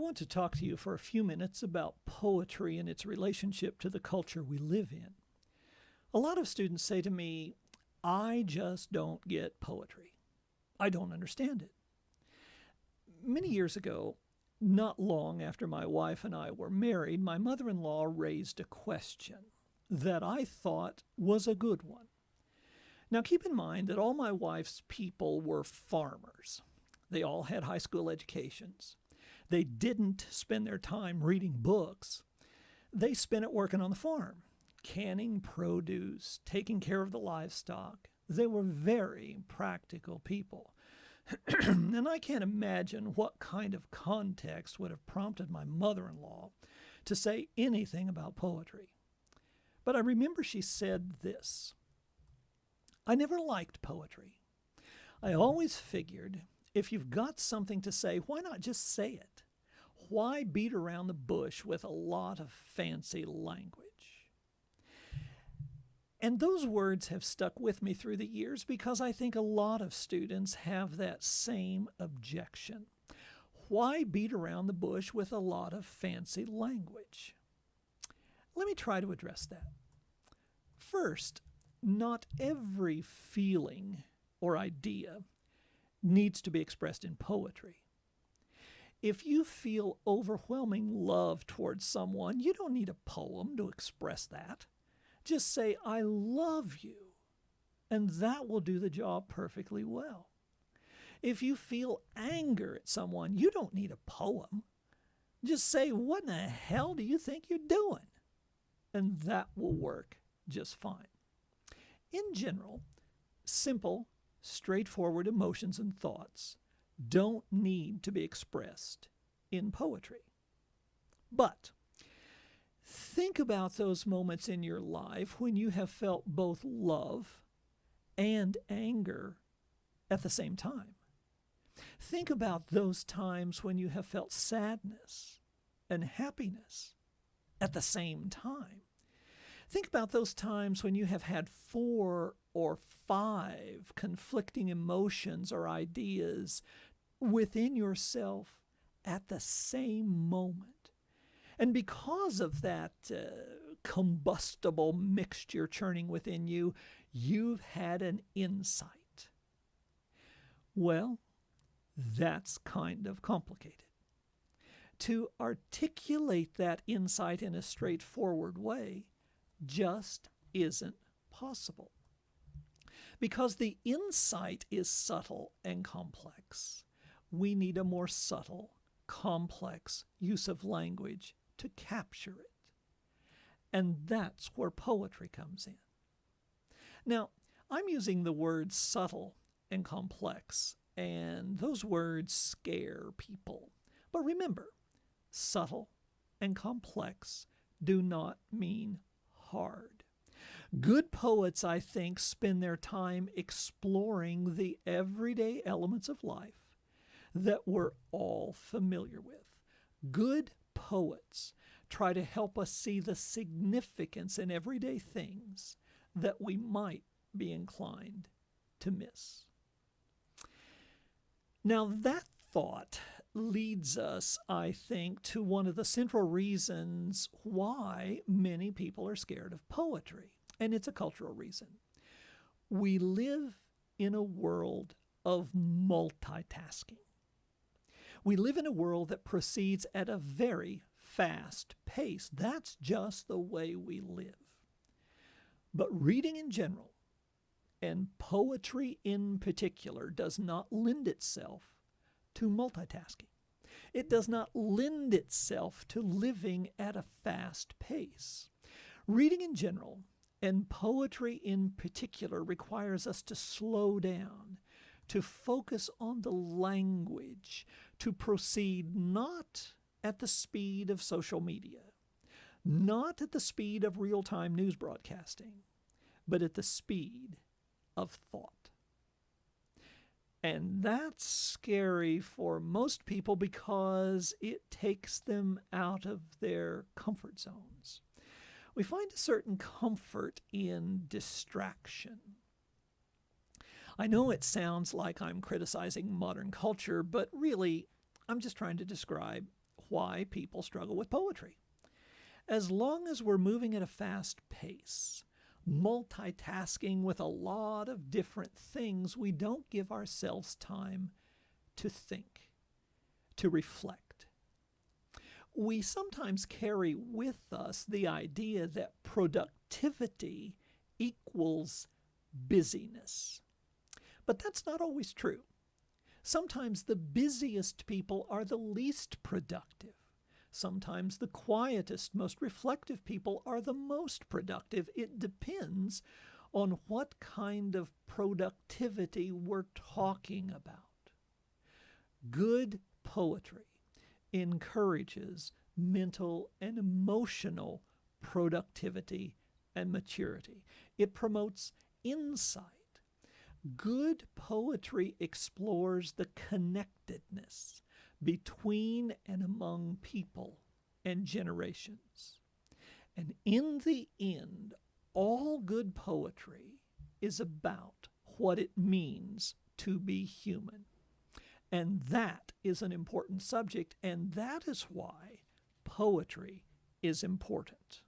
want to talk to you for a few minutes about poetry and its relationship to the culture we live in. A lot of students say to me, I just don't get poetry. I don't understand it. Many years ago, not long after my wife and I were married, my mother-in-law raised a question that I thought was a good one. Now keep in mind that all my wife's people were farmers. They all had high school educations. They didn't spend their time reading books. They spent it working on the farm, canning produce, taking care of the livestock. They were very practical people. And I can't imagine what kind of context would have prompted my mother-in-law to say anything about poetry. But I remember she said this: I never liked poetry. I always figured if you've got something to say, why not just say it? Why beat around the bush with a lot of fancy language? And those words have stuck with me through the years because I think a lot of students have that same objection. Why beat around the bush with a lot of fancy language? Let me try to address that. First, not every feeling or idea needs to be expressed in poetry. If you feel overwhelming love towards someone, you don't need a poem to express that. Just say, I love you, and that will do the job perfectly well. If you feel anger at someone, you don't need a poem. Just say, what in the hell do you think you're doing? And that will work just fine. In general, simple, straightforward emotions and thoughts don't need to be expressed in poetry. But think about those moments in your life when you have felt both love and anger at the same time. Think about those times when you have felt sadness and happiness at the same time. Think about those times when you have had 4 or 5 conflicting emotions or ideas within yourself at the same moment. And because of that combustible mixture churning within you, you've had an insight. Well, that's kind of complicated. To articulate that insight in a straightforward way just isn't possible. Because the insight is subtle and complex, we need a more subtle, complex use of language to capture it. And that's where poetry comes in. Now, I'm using the words subtle and complex, and those words scare people. But remember, subtle and complex do not mean hard. Good poets, I think, spend their time exploring the everyday elements of life that we're all familiar with. Good poets try to help us see the significance in everyday things that we might be inclined to miss. Now, that thought leads us, I think, to one of the central reasons why many people are scared of poetry, and it's a cultural reason. We live in a world of multitasking. We live in a world that proceeds at a very fast pace. That's just the way we live. But reading in general, and poetry in particular, does not lend itself to multitasking. It does not lend itself to living at a fast pace. Reading in general, and poetry in particular, requires us to slow down, to focus on the language, to proceed not at the speed of social media, not at the speed of real-time news broadcasting, but at the speed of thought. And that's scary for most people because it takes them out of their comfort zones. We find a certain comfort in distraction. I know it sounds like I'm criticizing modern culture, but really, I'm just trying to describe why people struggle with poetry. As long as we're moving at a fast pace, multitasking with a lot of different things, we don't give ourselves time to think, to reflect. We sometimes carry with us the idea that productivity equals busyness. But that's not always true. Sometimes the busiest people are the least productive. Sometimes the quietest, most reflective people are the most productive. It depends on what kind of productivity we're talking about. Good poetry encourages mental and emotional productivity and maturity. It promotes insight. Good poetry explores the connectedness between and among people and generations. And in the end, all good poetry is about what it means to be human. And that is an important subject, and that is why poetry is important.